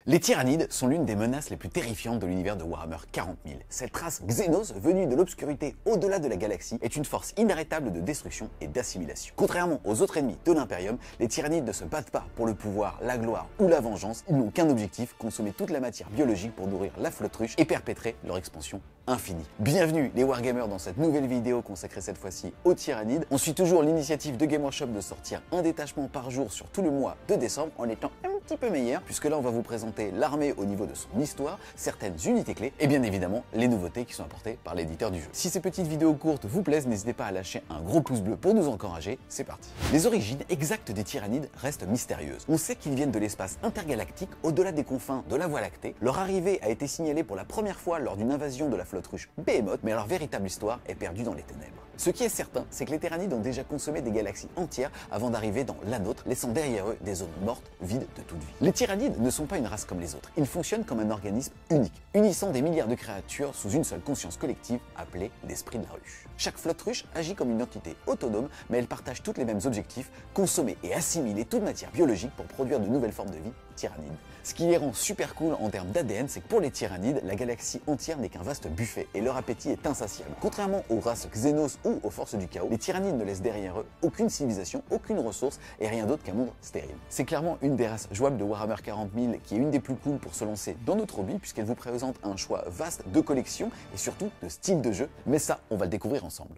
Les tyrannides sont l'une des menaces les plus terrifiantes de l'univers de Warhammer 40 000. Cette race Xenos, venue de l'obscurité au-delà de la galaxie, est une force inarrêtable de destruction et d'assimilation. Contrairement aux autres ennemis de l'Imperium, les tyrannides ne se battent pas pour le pouvoir, la gloire ou la vengeance. Ils n'ont qu'un objectif, consommer toute la matière biologique pour nourrir la flotte ruche et perpétrer leur expansion infinie. Bienvenue les Wargamers dans cette nouvelle vidéo consacrée cette fois-ci aux tyrannides. On suit toujours l'initiative de Game Workshop de sortir un détachement par jour sur tout le mois de décembre en étant un petit peu meilleur, puisque là on va vous présenter l'armée au niveau de son histoire, certaines unités clés et bien évidemment les nouveautés qui sont apportées par l'éditeur du jeu. Si ces petites vidéos courtes vous plaisent, n'hésitez pas à lâcher un gros pouce bleu pour nous encourager, c'est parti. Les origines exactes des tyrannides restent mystérieuses. On sait qu'ils viennent de l'espace intergalactique au-delà des confins de la Voie lactée. Leur arrivée a été signalée pour la première fois lors d'une invasion de la flotte ruche Behemoth, mais leur véritable histoire est perdue dans les ténèbres. Ce qui est certain, c'est que les tyrannides ont déjà consommé des galaxies entières avant d'arriver dans la nôtre, laissant derrière eux des zones mortes, vides de toute vie. Les tyrannides ne sont pas une race comme les autres. Ils fonctionnent comme un organisme unique, unissant des milliards de créatures sous une seule conscience collective appelée l'esprit de la ruche. Chaque flotte ruche agit comme une entité autonome, mais elle partage tous les mêmes objectifs, consommer et assimiler toute matière biologique pour produire de nouvelles formes de vie tyrannides. Ce qui les rend super cool en termes d'ADN, c'est que pour les tyrannides, la galaxie entière n'est qu'un vaste buffet et leur appétit est insatiable. Contrairement aux races Xenos ou aux forces du chaos, les tyrannides ne laissent derrière eux aucune civilisation, aucune ressource et rien d'autre qu'un monde stérile. C'est clairement une des races jouables de Warhammer 40 000 qui est une des plus cool pour se lancer dans notre hobby, puisqu'elle vous présente un choix vaste de collections et surtout de style de jeu, mais ça, on va le découvrir ensemble.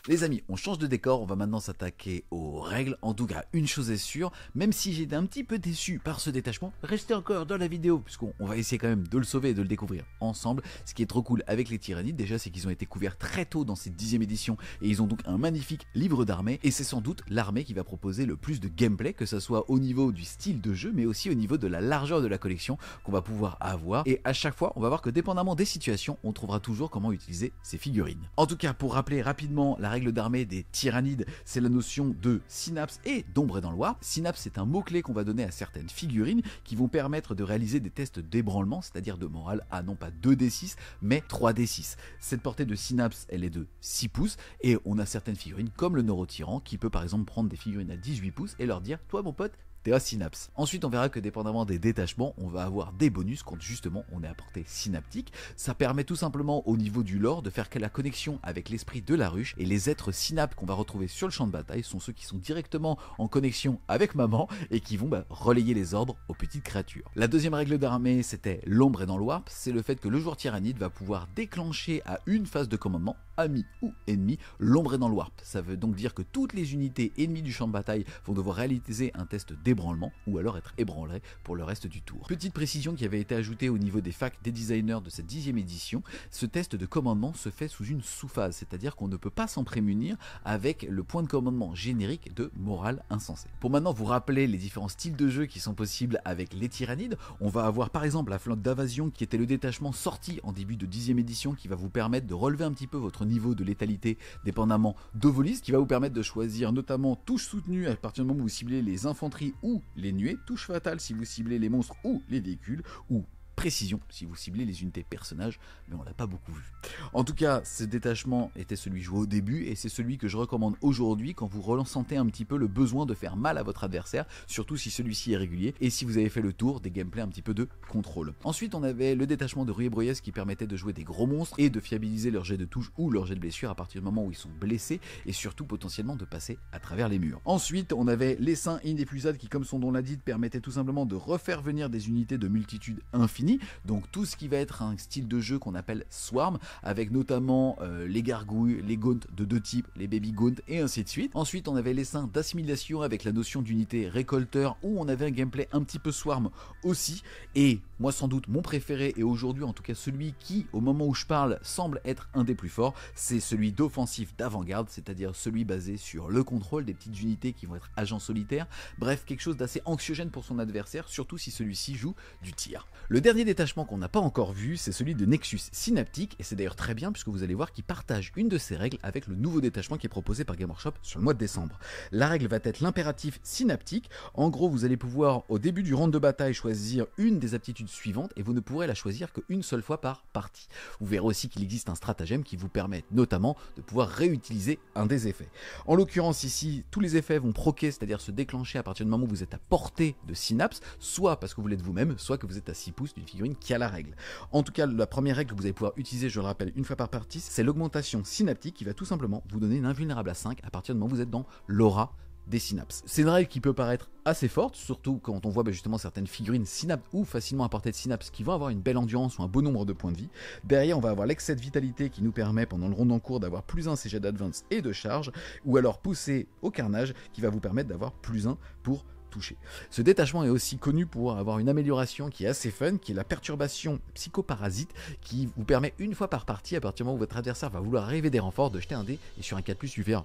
Les amis, on change de décor, on va maintenant s'attaquer aux règles. En tout cas, une chose est sûre, même si j'étais un petit peu déçu par ce détachement, restez encore dans la vidéo, puisqu'on va essayer quand même de le sauver et de le découvrir ensemble. Ce qui est trop cool avec les tyrannides, déjà, c'est qu'ils ont été couverts très tôt dans cette 10e édition, et ils ont donc un magnifique livre d'armée, et c'est sans doute l'armée qui va proposer le plus de gameplay, que ce soit au niveau du style de jeu, mais aussi au niveau de la largeur de la collection qu'on va pouvoir avoir. Et à chaque fois, on va voir que dépendamment des situations, on trouvera toujours comment utiliser ces figurines. En tout cas, pour rappeler rapidement la règle d'armée des tyrannides, c'est la notion de synapse et d'ombre dans le warp. Synapse, c'est un mot-clé qu'on va donner à certaines figurines qui vont permettre de réaliser des tests d'ébranlement, c'est-à-dire de morale à non pas 2d6, mais 3d6. Cette portée de synapse, elle est de 6 pouces, et on a certaines figurines comme le neurotyran qui peut par exemple prendre des figurines à 18 pouces et leur dire « Toi mon pote, à synapse ». Ensuite, on verra que dépendamment des détachements, on va avoir des bonus quand justement on est à portée synaptique. Ça permet tout simplement au niveau du lore de faire que la connexion avec l'esprit de la ruche, et les êtres synaptes qu'on va retrouver sur le champ de bataille sont ceux qui sont directement en connexion avec maman et qui vont relayer les ordres aux petites créatures. La deuxième règle d'armée, c'était l'ombre est dans le warp, c'est le fait que le joueur tyrannide va pouvoir déclencher à une phase de commandement, ami ou ennemi, l'ombre est dans le warp. Ça veut donc dire que toutes les unités ennemies du champ de bataille vont devoir réaliser un test d'ébranlement ou alors être ébranlées pour le reste du tour. Petite précision qui avait été ajoutée au niveau des facs des designers de cette 10e édition, ce test de commandement se fait sous une sous-phase, c'est-à-dire qu'on ne peut pas s'en prémunir avec le point de commandement générique de morale insensée. Pour maintenant vous rappeler les différents styles de jeu qui sont possibles avec les tyrannides, on va avoir par exemple la flotte d'invasion qui était le détachement sorti en début de 10e édition qui va vous permettre de relever un petit peu votre niveau de létalité dépendamment de vos listes, qui va vous permettre de choisir notamment touche soutenue à partir du moment où vous ciblez les infanteries ou les nuées, touche fatale si vous ciblez les monstres ou les véhicules, ou précision si vous ciblez les unités personnages, mais on l'a pas beaucoup vu. En tout cas, ce détachement était celui joué au début et c'est celui que je recommande aujourd'hui quand vous ressentez un petit peu le besoin de faire mal à votre adversaire, surtout si celui-ci est régulier et si vous avez fait le tour des gameplays un petit peu de contrôle. Ensuite, on avait le détachement de Rouillé Broyès qui permettait de jouer des gros monstres et de fiabiliser leur jet de touche ou leur jet de blessure à partir du moment où ils sont blessés et surtout potentiellement de passer à travers les murs. Ensuite, on avait les saints inépuisables qui, comme son nom l'indique, permettaient tout simplement de refaire venir des unités de multitude infinie. Donc tout ce qui va être un style de jeu qu'on appelle Swarm, avec notamment les gargouilles, les gaunts de deux types, les baby gaunts et ainsi de suite. Ensuite on avait les saints d'assimilation avec la notion d'unité récolteur, où on avait un gameplay un petit peu Swarm aussi, et moi sans doute mon préféré, et aujourd'hui en tout cas celui qui au moment où je parle semble être un des plus forts, c'est celui d'offensif d'avant-garde, c'est-à-dire celui basé sur le contrôle des petites unités qui vont être agents solitaires, bref quelque chose d'assez anxiogène pour son adversaire, surtout si celui-ci joue du tir. Le dernier détachement qu'on n'a pas encore vu, c'est celui de Nexus Synaptique, et c'est d'ailleurs très bien puisque vous allez voir qu'il partage une de ses règles avec le nouveau détachement qui est proposé par Game Workshop sur le mois de décembre. La règle va être l'impératif synaptique. En gros, vous allez pouvoir au début du round de bataille choisir une des aptitudes l'habitude suivante et vous ne pourrez la choisir qu'une seule fois par partie. Vous verrez aussi qu'il existe un stratagème qui vous permet notamment de pouvoir réutiliser un des effets. En l'occurrence ici, tous les effets vont proquer, c'est-à-dire se déclencher à partir du moment où vous êtes à portée de synapse, soit parce que vous l'êtes vous-même, soit que vous êtes à 6 pouces d'une figurine qui a la règle. En tout cas, la première règle que vous allez pouvoir utiliser, je le rappelle, une fois par partie, c'est l'augmentation synaptique qui va tout simplement vous donner une invulnérable à 5 à partir du moment où vous êtes dans l'aura des synapses. C'est une règle qui peut paraître assez forte, surtout quand on voit justement certaines figurines synapses ou facilement à portée de synapses qui vont avoir une belle endurance ou un beau nombre de points de vie. Derrière, on va avoir l'excès de vitalité qui nous permet pendant le round en cours d'avoir +1 CG d'advance et de charge, ou alors pousser au carnage qui va vous permettre d'avoir +1 pour toucher. Ce détachement est aussi connu pour avoir une amélioration qui est assez fun, qui est la perturbation psychoparasite, qui vous permet une fois par partie, à partir du moment où votre adversaire va vouloir arriver des renforts, de jeter un dé et sur un 4+, tu fais un...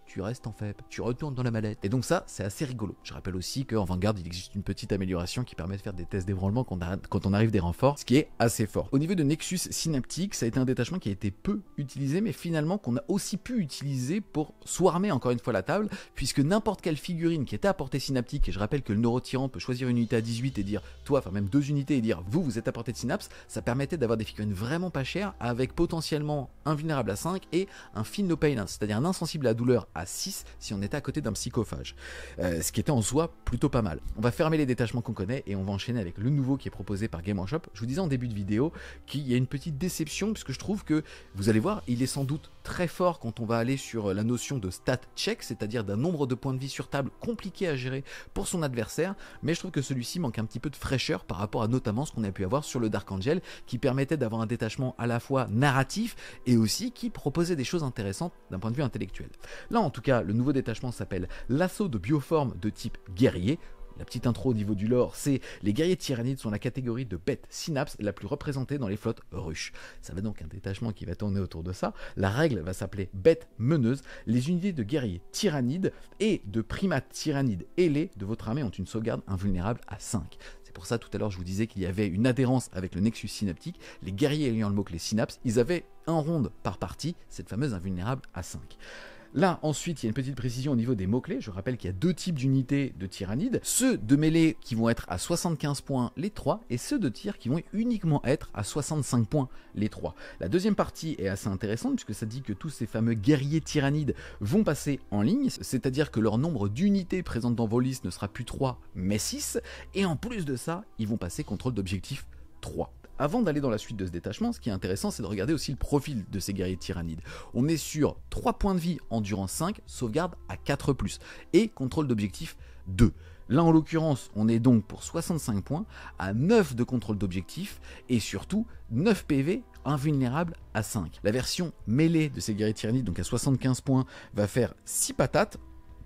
tu restes en faible, tu retournes dans la mallette. Et donc ça, c'est assez rigolo. Je rappelle aussi qu'en Vanguard, il existe une petite amélioration qui permet de faire des tests d'ébranlement quand on arrive des renforts, ce qui est assez fort. Au niveau de Nexus Synaptique, ça a été un détachement qui a été peu utilisé, mais finalement qu'on a aussi pu utiliser pour swarmer encore une fois la table, puisque n'importe quelle figurine qui était à portée synaptique, et je rappelle que le neurotyran peut choisir une unité à 18 et dire, toi, enfin même 2 unités et dire, vous êtes à portée de synapse, ça permettait d'avoir des figurines vraiment pas chères, avec potentiellement un vulnérable à 5 et un feel no pain, c'est-à-dire un insensible à la douleur à 6 si on était à côté d'un psychophage, ce qui était en soi plutôt pas mal. On va fermer les détachements qu'on connaît et on va enchaîner avec le nouveau qui est proposé par Game Workshop. Je vous disais en début de vidéo qu'il y a une petite déception puisque je trouve que, vous allez voir, il est sans doute très fort quand on va aller sur la notion de stat check, c'est-à-dire d'un nombre de points de vie sur table compliqué à gérer pour son adversaire, mais je trouve que celui-ci manque un petit peu de fraîcheur par rapport à notamment ce qu'on a pu avoir sur le Dark Angel, qui permettait d'avoir un détachement à la fois narratif et aussi qui proposait des choses intéressantes d'un point de vue intellectuel. Là en tout cas, le nouveau détachement s'appelle l'assaut de bioforme de type guerrier. La petite intro au niveau du lore, c'est les guerriers tyrannides sont la catégorie de bêtes synapses la plus représentée dans les flottes ruches. Ça va donc un détachement qui va tourner autour de ça. La règle va s'appeler bête meneuse. Les unités de guerriers tyrannides et de primates tyrannides ailés de votre armée ont une sauvegarde invulnérable à 5. C'est pour ça tout à l'heure je vous disais qu'il y avait une adhérence avec le Nexus Synaptique. Les guerriers ayant le mot-clé synapse, ils avaient un round par partie, cette fameuse invulnérable à 5. Là, ensuite, il y a une petite précision au niveau des mots-clés. Je rappelle qu'il y a 2 types d'unités de tyrannides. Ceux de mêlée qui vont être à 75 points, les 3, et ceux de tir qui vont uniquement être à 65 points, les 3. La deuxième partie est assez intéressante puisque ça dit que tous ces fameux guerriers tyrannides vont passer en ligne, c'est-à-dire que leur nombre d'unités présentes dans vos listes ne sera plus 3, mais 6, et en plus de ça, ils vont passer contrôle d'objectif 3. Avant d'aller dans la suite de ce détachement, ce qui est intéressant, c'est de regarder aussi le profil de ces guerriers tyrannides. On est sur 3 points de vie, endurance 5, sauvegarde à 4+, et contrôle d'objectif 2. Là, en l'occurrence, on est donc pour 65 points, à 9 de contrôle d'objectif, et surtout 9 PV invulnérable à 5. La version mêlée de ces guerriers tyrannides, donc à 75 points, va faire 6 patates,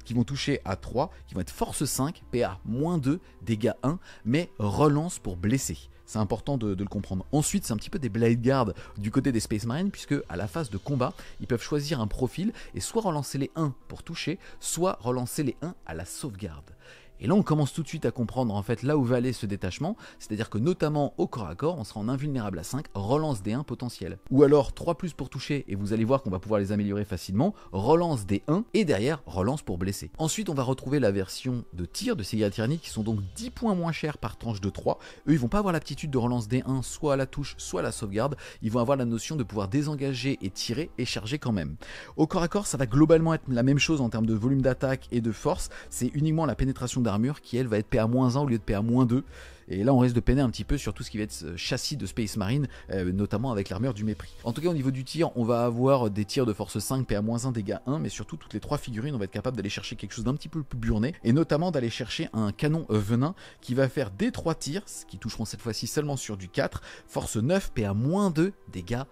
qui vont toucher à 3, qui vont être force 5, PA-2, dégâts 1, mais relance pour blesser. C'est important de le comprendre. Ensuite, c'est un petit peu des Blade Guard du côté des Space Marines, puisque à la phase de combat, ils peuvent choisir un profil et soit relancer les 1 pour toucher, soit relancer les 1 à la sauvegarde. Et là, on commence tout de suite à comprendre en fait là où va aller ce détachement, c'est-à-dire que notamment au corps à corps, on sera en invulnérable à 5, relance des 1 potentiels. Ou alors 3+ pour toucher, et vous allez voir qu'on va pouvoir les améliorer facilement, relance des 1, et derrière, relance pour blesser. Ensuite, on va retrouver la version de tir de ces guerriers tyrannides qui sont donc 10 points moins chers par tranche de 3. Eux, ils vont pas avoir l'aptitude de relance des 1, soit à la touche, soit à la sauvegarde. Ils vont avoir la notion de pouvoir désengager et tirer et charger quand même. Au corps à corps, ça va globalement être la même chose en termes de volume d'attaque et de force. C'est uniquement la pénétration d'armure qui elle va être PA-1 au lieu de PA-2, et là on risque de peiner un petit peu sur tout ce qui va être châssis de Space Marine, notamment avec l'armure du mépris. En tout cas au niveau du tir, on va avoir des tirs de force 5, PA-1, dégâts 1, mais surtout toutes les 3 figurines on va être capable d'aller chercher quelque chose d'un petit peu plus burné, et notamment d'aller chercher un canon venin qui va faire des 3 tirs, qui toucheront cette fois-ci seulement sur du 4, force 9, PA-2, dégâts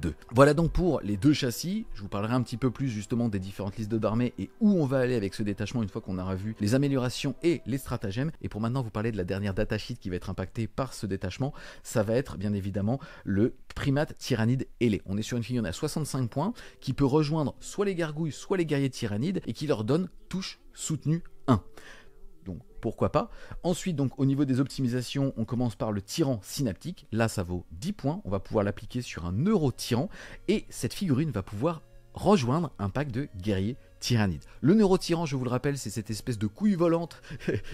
2. Voilà donc pour les 2 châssis. Je vous parlerai un petit peu plus justement des différentes listes d'armées et où on va aller avec ce détachement une fois qu'on aura vu les améliorations et les stratagèmes. Et pour maintenant vous parler de la dernière datasheet qui va être impactée par ce détachement, ça va être bien évidemment le primate tyrannide ailé. On est sur une figurine à 65 points qui peut rejoindre soit les gargouilles soit les guerriers tyrannides et qui leur donne touche soutenue 1. Donc pourquoi pas. Ensuite, donc au niveau des optimisations, on commence par le tyran synaptique. Là, ça vaut 10 points. On va pouvoir l'appliquer sur un neurotyran. Et cette figurine va pouvoir rejoindre un pack de guerriers tyrannide. Le neurotyran, je vous le rappelle, c'est cette espèce de couille volante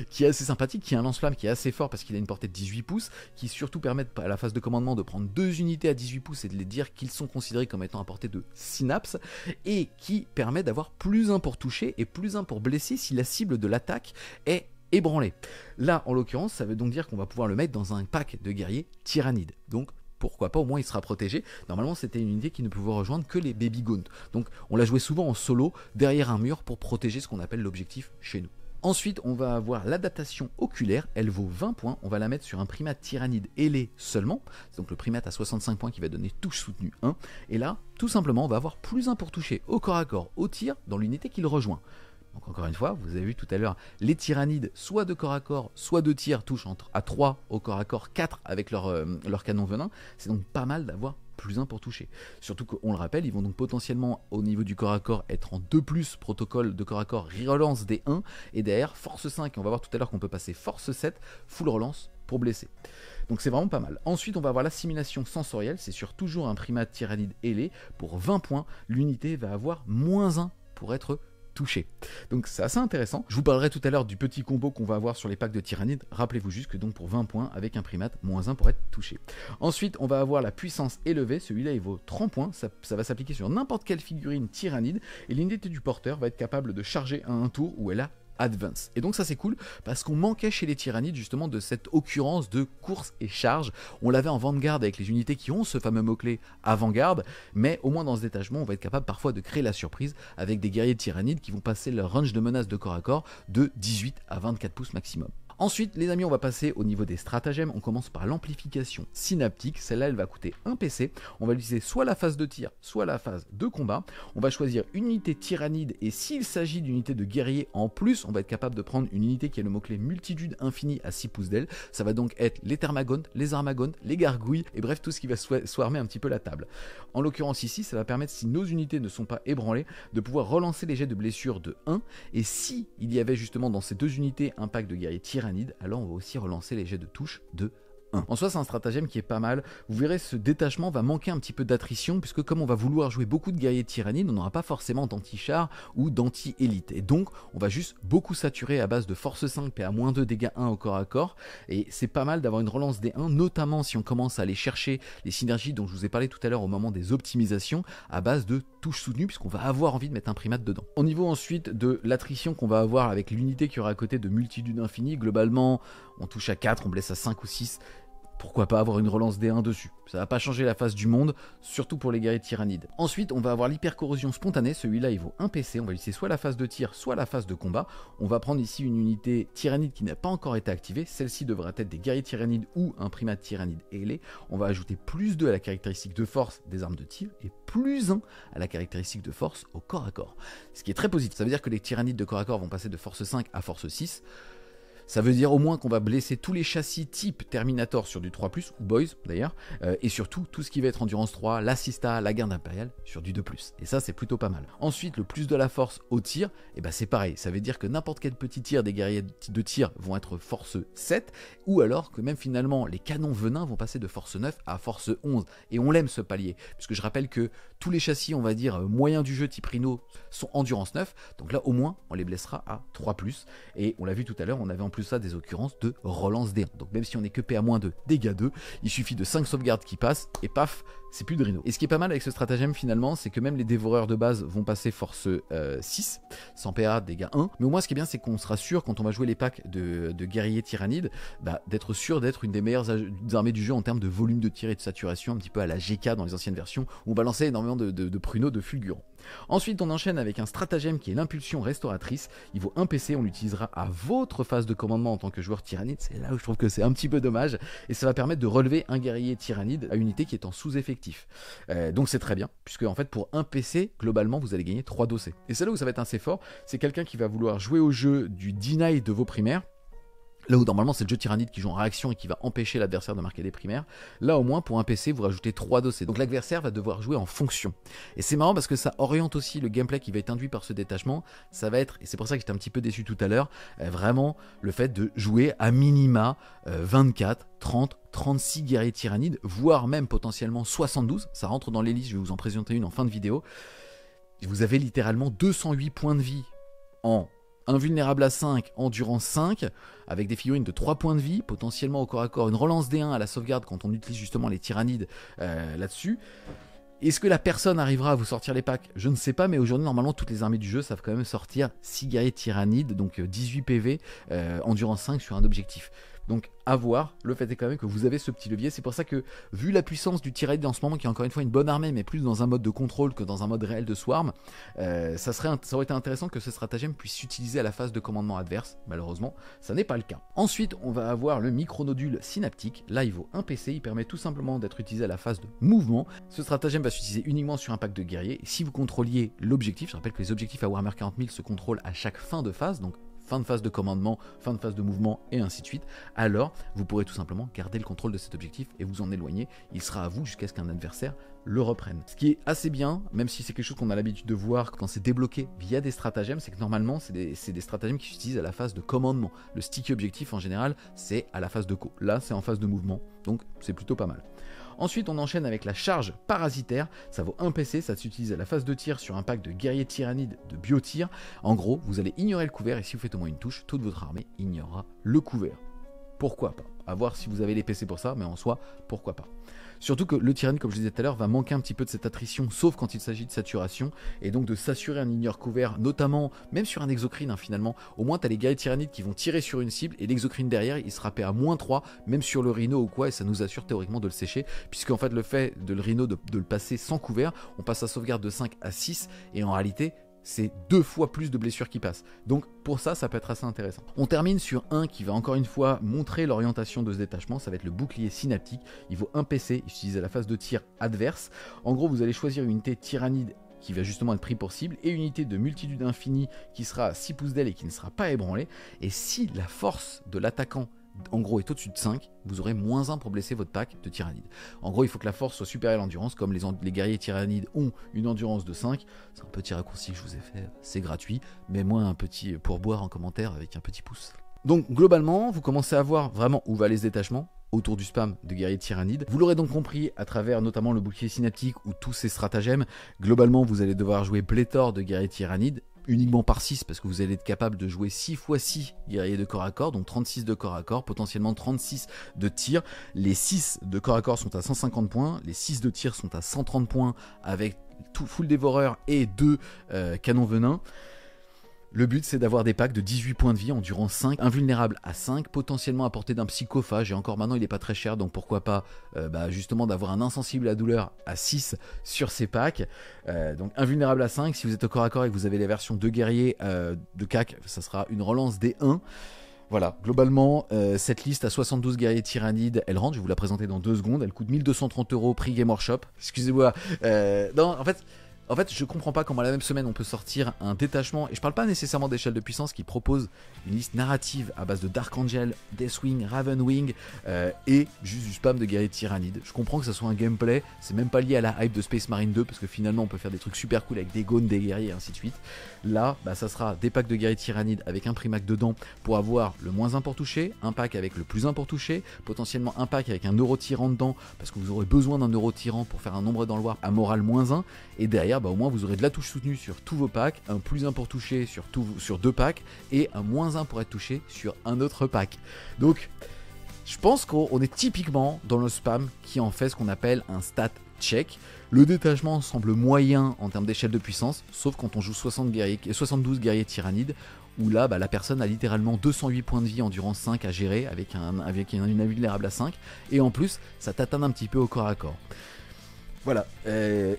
qui est assez sympathique, qui a un lance-flamme qui est assez fort parce qu'il a une portée de 18 pouces, qui surtout permettent à la phase de commandement de prendre 2 unités à 18 pouces et de les dire qu'ils sont considérés comme étant à portée de synapse, et qui permet d'avoir plus 1 pour toucher et plus 1 pour blesser si la cible de l'attaque est ébranlée. Là, en l'occurrence, ça veut donc dire qu'on va pouvoir le mettre dans un pack de guerriers tyrannides. Donc, pourquoi pas, au moins il sera protégé. Normalement c'était une unité qui ne pouvait rejoindre que les Baby Gaunt. Donc on la jouait souvent en solo, derrière un mur, pour protéger ce qu'on appelle l'objectif chez nous. Ensuite on va avoir l'adaptation oculaire, elle vaut 20 points, on va la mettre sur un primate tyrannide ailé seulement, c'est donc le primate à 65 points qui va donner touche soutenue 1, et là tout simplement on va avoir plus 1 pour toucher au corps à corps, au tir, dans l'unité qu'il rejoint. Donc encore une fois, vous avez vu tout à l'heure, les tyrannides, soit de corps à corps, soit de tir, touchent à 3 au corps à corps, 4 avec leur canon venin. C'est donc pas mal d'avoir plus 1 pour toucher. Surtout qu'on le rappelle, ils vont donc potentiellement au niveau du corps à corps être en 2+, protocole de corps à corps, relance des 1, et derrière force 5, et on va voir tout à l'heure qu'on peut passer force 7, full relance pour blesser. Donc c'est vraiment pas mal. Ensuite on va avoir l'assimilation sensorielle, c'est sur toujours un primate tyrannide ailé, pour 20 points, l'unité va avoir moins 1 pour être touché. Donc c'est assez intéressant. Je vous parlerai tout à l'heure du petit combo qu'on va avoir sur les packs de tyrannides. Rappelez-vous juste que donc pour 20 points avec un primate, moins 1 pour être touché. Ensuite, on va avoir la puissance élevée. Celui-là, il vaut 30 points. Ça va s'appliquer sur n'importe quelle figurine tyrannide. Et l'unité du porteur va être capable de charger à un tour où elle a Advance. Et donc ça c'est cool parce qu'on manquait chez les tyrannides justement de cette occurrence de course et charge. On l'avait en Vanguard avec les unités qui ont ce fameux mot-clé avant-garde, mais au moins dans ce détachement on va être capable parfois de créer la surprise avec des guerriers tyrannides qui vont passer leur range de menace de corps à corps de 18 à 24 pouces maximum. Ensuite, les amis, on va passer au niveau des stratagèmes. On commence par l'amplification synaptique. Celle-là, elle va coûter 1 PC. On va utiliser soit la phase de tir, soit la phase de combat. On va choisir une unité tyrannide et s'il s'agit d'une unité de guerrier en plus, on va être capable de prendre une unité qui a le mot-clé multitude infinie à 6 pouces d'aile. Ça va donc être les thermagontes, les armagontes, les gargouilles et bref, tout ce qui va swarmer un petit peu la table. En l'occurrence ici, ça va permettre, si nos unités ne sont pas ébranlées, de pouvoir relancer les jets de blessure de 1. Et si il y avait justement dans ces deux unités un pack de guerriers tyrannides, alors on va aussi relancer les jets de touche de 1. En soi, c'est un stratagème qui est pas mal. Vous verrez, ce détachement va manquer un petit peu d'attrition, puisque comme on va vouloir jouer beaucoup de guerriers tyrannides, on n'aura pas forcément d'anti-char ou d'anti-élite. Et donc, on va juste beaucoup saturer à base de force 5 et à moins 2 dégâts 1 au corps à corps. Et c'est pas mal d'avoir une relance des 1, notamment si on commence à aller chercher les synergies dont je vous ai parlé tout à l'heure au moment des optimisations, à base de touches soutenues, puisqu'on va avoir envie de mettre un primate dedans. Au niveau ensuite de l'attrition qu'on va avoir avec l'unité qui aura à côté de multitude infinie, globalement, on touche à 4, on blesse à 5 ou 6. Pourquoi pas avoir une relance D1 dessus? Ça va pas changer la face du monde, surtout pour les guerriers tyrannides. Ensuite, on va avoir l'hypercorrosion spontanée. Celui-là, il vaut 1 PC. On va utiliser soit la phase de tir, soit la phase de combat. On va prendre ici une unité tyrannide qui n'a pas encore été activée. Celle-ci devra être des guerriers tyrannides ou un primate tyrannide ailé. On va ajouter plus 2 à la caractéristique de force des armes de tir et plus 1 à la caractéristique de force au corps à corps. Ce qui est très positif. Ça veut dire que les tyrannides de corps à corps vont passer de force 5 à force 6. Ça veut dire au moins qu'on va blesser tous les châssis type Terminator sur du 3+, ou Boys d'ailleurs, et surtout tout ce qui va être Endurance 3, l'Assista, la Garde Impériale sur du 2+. Et ça c'est plutôt pas mal. Ensuite, le plus de la force au tir, et ben c'est pareil, ça veut dire que n'importe quel petit tir des guerriers de tir vont être force 7, ou alors que même finalement les canons venins vont passer de force 9 à force 11. Et on l'aime ce palier, puisque je rappelle que tous les châssis, on va dire, moyens du jeu type Rhino sont Endurance 9, donc là au moins on les blessera à 3+, et on l'a vu tout à l'heure, on avait en plus ça des occurrences de relance D1. Donc même si on est que PA-2, dégâts 2, il suffit de 5 sauvegardes qui passent, et paf, c'est plus de Rhino. Et ce qui est pas mal avec ce stratagème finalement, c'est que même les dévoreurs de base vont passer force 6, sans PA, dégâts 1, mais au moins ce qui est bien, c'est qu'on sera sûr, quand on va jouer les packs de guerriers tyrannides, d'être sûr d'être une des meilleures armées du jeu en termes de volume de tir et de saturation, un petit peu à la GK dans les anciennes versions, où on balançait énormément de pruneaux, de fulgurants. Ensuite, on enchaîne avec un stratagème qui est l'impulsion restauratrice. Il vaut 1 PC, on l'utilisera à votre phase de commandement en tant que joueur tyrannide. C'est là où je trouve que c'est un petit peu dommage. Et ça va permettre de relever un guerrier tyrannide à une unité qui est en sous-effectif. Donc c'est très bien, puisque en fait pour 1 PC, globalement, vous allez gagner 3 dossés. Et c'est là où ça va être assez fort. C'est quelqu'un qui va vouloir jouer au jeu du deny de vos primaires. Là où normalement c'est le jeu tyrannide qui joue en réaction et qui va empêcher l'adversaire de marquer des primaires, là au moins pour un PC vous rajoutez 3 dossés. Donc l'adversaire va devoir jouer en fonction. Et c'est marrant parce que ça oriente aussi le gameplay qui va être induit par ce détachement. Ça va être, et c'est pour ça que j'étais un petit peu déçu tout à l'heure, vraiment le fait de jouer à minima 24, 30, 36 guerriers tyrannides, voire même potentiellement 72. Ça rentre dans les listes, je vais vous en présenter une en fin de vidéo. Vous avez littéralement 208 points de vie en invulnérable à 5, endurance 5, avec des figurines de 3 points de vie, potentiellement au corps à corps, une relance D1 à la sauvegarde quand on utilise justement les tyrannides là-dessus. Est-ce que la personne arrivera à vous sortir les packs? Je ne sais pas, mais aujourd'hui, normalement, toutes les armées du jeu savent quand même sortir 6 guerriers tyrannides, donc 18 PV, endurance 5 sur un objectif. Donc à voir, le fait est quand même que vous avez ce petit levier, c'est pour ça que vu la puissance du tyrannide en ce moment, qui est encore une fois une bonne armée, mais plus dans un mode de contrôle que dans un mode réel de swarm, ça aurait été intéressant que ce stratagème puisse s'utiliser à la phase de commandement adverse. Malheureusement, ça n'est pas le cas. Ensuite, on va avoir le micronodule synaptique. Là, il vaut 1 PC, il permet tout simplement d'être utilisé à la phase de mouvement. Ce stratagème va s'utiliser uniquement sur un pack de guerriers. Et si vous contrôliez l'objectif, je rappelle que les objectifs à Warhammer 40 000 se contrôlent à chaque fin de phase, donc fin de phase de commandement, fin de phase de mouvement et ainsi de suite, alors vous pourrez tout simplement garder le contrôle de cet objectif et vous en éloigner. Il sera à vous jusqu'à ce qu'un adversaire le reprenne. Ce qui est assez bien, même si c'est quelque chose qu'on a l'habitude de voir quand c'est débloqué via des stratagèmes, c'est que normalement c'est des stratagèmes qui s'utilisent à la phase de commandement. Le sticky objectif en général c'est à la phase de co. Là c'est en phase de mouvement, donc c'est plutôt pas mal. Ensuite, on enchaîne avec la charge parasitaire. Ça vaut 1 PC, ça s'utilise à la phase de tir sur un pack de guerriers tyrannides de biotir. En gros, vous allez ignorer le couvert et si vous faites au moins une touche, toute votre armée ignorera le couvert. Pourquoi pas? À voir si vous avez les PC pour ça, mais en soi, pourquoi pas? Surtout que le tyrannide, comme je disais tout à l'heure, va manquer un petit peu de cette attrition, sauf quand il s'agit de saturation, et donc de s'assurer un ignore couvert, notamment, même sur un exocrine finalement. Au moins, tu as les guerriers tyrannides qui vont tirer sur une cible, et l'exocrine derrière, il sera paix à -3, même sur le rhino ou quoi, et ça nous assure théoriquement de le sécher, puisqu'en fait, le fait de le rhino de le passer sans couvert, on passe sa sauvegarde de 5 à 6, et en réalité, c'est 2 fois plus de blessures qui passent. Donc pour ça, ça peut être assez intéressant. On termine sur un qui va encore une fois montrer l'orientation de ce détachement, ça va être le bouclier synaptique. Il vaut 1 PC, utilisé à la phase de tir adverse. En gros, vous allez choisir une unité tyrannide qui va justement être pris pour cible, et une unité de multitude infinie qui sera à 6 pouces d'aile et qui ne sera pas ébranlée. Et si la force de l'attaquant en gros est au-dessus de 5, vous aurez -1 pour blesser votre pack de tyrannide. En gros, il faut que la force soit supérieure à l'endurance, comme les guerriers tyrannides ont une endurance de 5. C'est un petit raccourci que je vous ai fait, c'est gratuit, mais moi un petit pourboire en commentaire avec un petit pouce. Donc globalement, vous commencez à voir vraiment où va les détachements autour du spam de guerriers tyrannides. Vous l'aurez donc compris à travers notamment le bouclier synaptique ou tous ces stratagèmes. Globalement, vous allez devoir jouer pléthore de guerriers tyrannides, uniquement par 6 parce que vous allez être capable de jouer 6 x 6 guerriers de corps à corps, donc 36 de corps à corps, potentiellement 36 de tir. Les 6 de corps à corps sont à 150 points, les 6 de tir sont à 130 points avec tout full dévoreur et 2 canons venin. Le but, c'est d'avoir des packs de 18 points de vie, endurance 5, invulnérable à 5, potentiellement à portée d'un psychophage, et encore maintenant il n'est pas très cher, donc pourquoi pas justement d'avoir un insensible à la douleur à 6 sur ces packs. Donc invulnérable à 5, si vous êtes au corps à corps et que vous avez les versions de guerrier de CAC, ça sera une relance D1. Voilà, globalement, cette liste à 72 guerriers tyrannides, elle rentre, je vais vous la présenter dans 2 secondes, elle coûte 1230 € prix Game Workshop. Excusez-moi, non, en fait, je comprends pas comment la même semaine on peut sortir un détachement, et je parle pas nécessairement d'échelle de puissance, qui propose une liste narrative à base de Dark Angel, Deathwing, Ravenwing et juste du spam de guerriers tyrannides. Je comprends que ça soit un gameplay, c'est même pas lié à la hype de Space Marine 2 parce que finalement on peut faire des trucs super cool avec des gones, des guerriers et ainsi de suite. Là, ça sera des packs de guerriers tyrannides avec un primac dedans pour avoir le -1 pour toucher, un pack avec le +1 pour toucher, potentiellement un pack avec un neurotyran dedans parce que vous aurez besoin d'un neurotyran pour faire un nombre dans le war à morale -1, et derrière au moins vous aurez de la touche soutenue sur tous vos packs, un +1 pour toucher sur 2 packs et un -1 pour être touché sur un autre pack. Donc je pense qu'on est typiquement dans le spam qui en fait ce qu'on appelle un stat check. Le détachement semble moyen en termes d'échelle de puissance, sauf quand on joue 72 guerriers tyrannides, où là la personne a littéralement 208 points de vie endurance 5 à gérer avec une invulnérable à 5, et en plus ça t'atteint un petit peu au corps à corps. Voilà,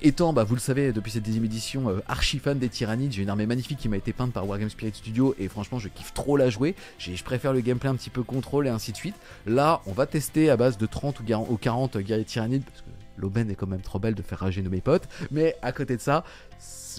étant, vous le savez, depuis cette 10e édition, archi fan des tyrannides, j'ai une armée magnifique qui m'a été peinte par Wargame Spirit Studio et franchement je kiffe trop la jouer, je préfère le gameplay un petit peu contrôle et ainsi de suite. Là, on va tester à base de 30 ou 40 guerriers tyrannides, parce que l'aubaine est quand même trop belle de faire rager mes potes, mais à côté de ça,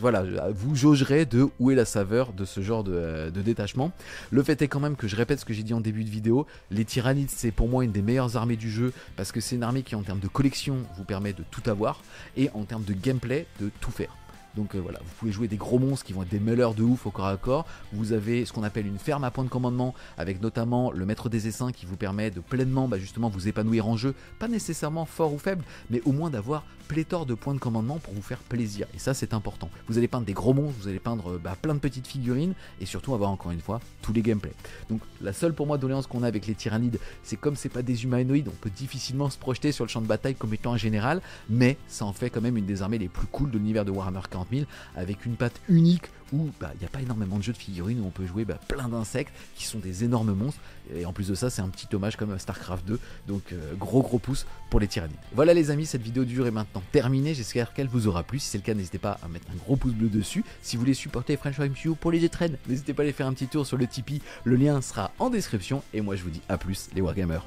voilà, vous jaugerez de où est la saveur de ce genre de détachement. Le fait est quand même que je répète ce que j'ai dit en début de vidéo, les tyrannides c'est pour moi une des meilleures armées du jeu, parce que c'est une armée qui en termes de collection vous permet de tout avoir, et en termes de gameplay de tout faire. Donc voilà, vous pouvez jouer des gros monstres qui vont être des meuleurs de ouf au corps à corps. Vous avez ce qu'on appelle une ferme à point de commandement avec notamment le maître des essaims qui vous permet de pleinement justement vous épanouir en jeu, pas nécessairement fort ou faible, mais au moins d'avoir pléthore de points de commandement pour vous faire plaisir. Et ça c'est important. Vous allez peindre des gros monstres, vous allez peindre plein de petites figurines et surtout avoir encore une fois tous les gameplays. Donc la seule pour moi doléance qu'on a avec les tyrannides, c'est comme c'est pas des humanoïdes, on peut difficilement se projeter sur le champ de bataille comme étant un général, mais ça en fait quand même une des armées les plus cool de l'univers de Warhammer 40 000 avec une patte unique où il n'y a pas énormément de jeux de figurines où on peut jouer plein d'insectes qui sont des énormes monstres, et en plus de ça c'est un petit hommage comme à Starcraft 2, donc gros pouce pour les tyrannides. Voilà les amis, cette vidéo dure est maintenant terminée, j'espère qu'elle vous aura plu. Si c'est le cas, n'hésitez pas à mettre un gros pouce bleu dessus. Si vous voulez supporter French MCU pour les G-Train, n'hésitez pas à aller faire un petit tour sur le Tipeee, le lien sera en description, et moi je vous dis à plus les Wargamers.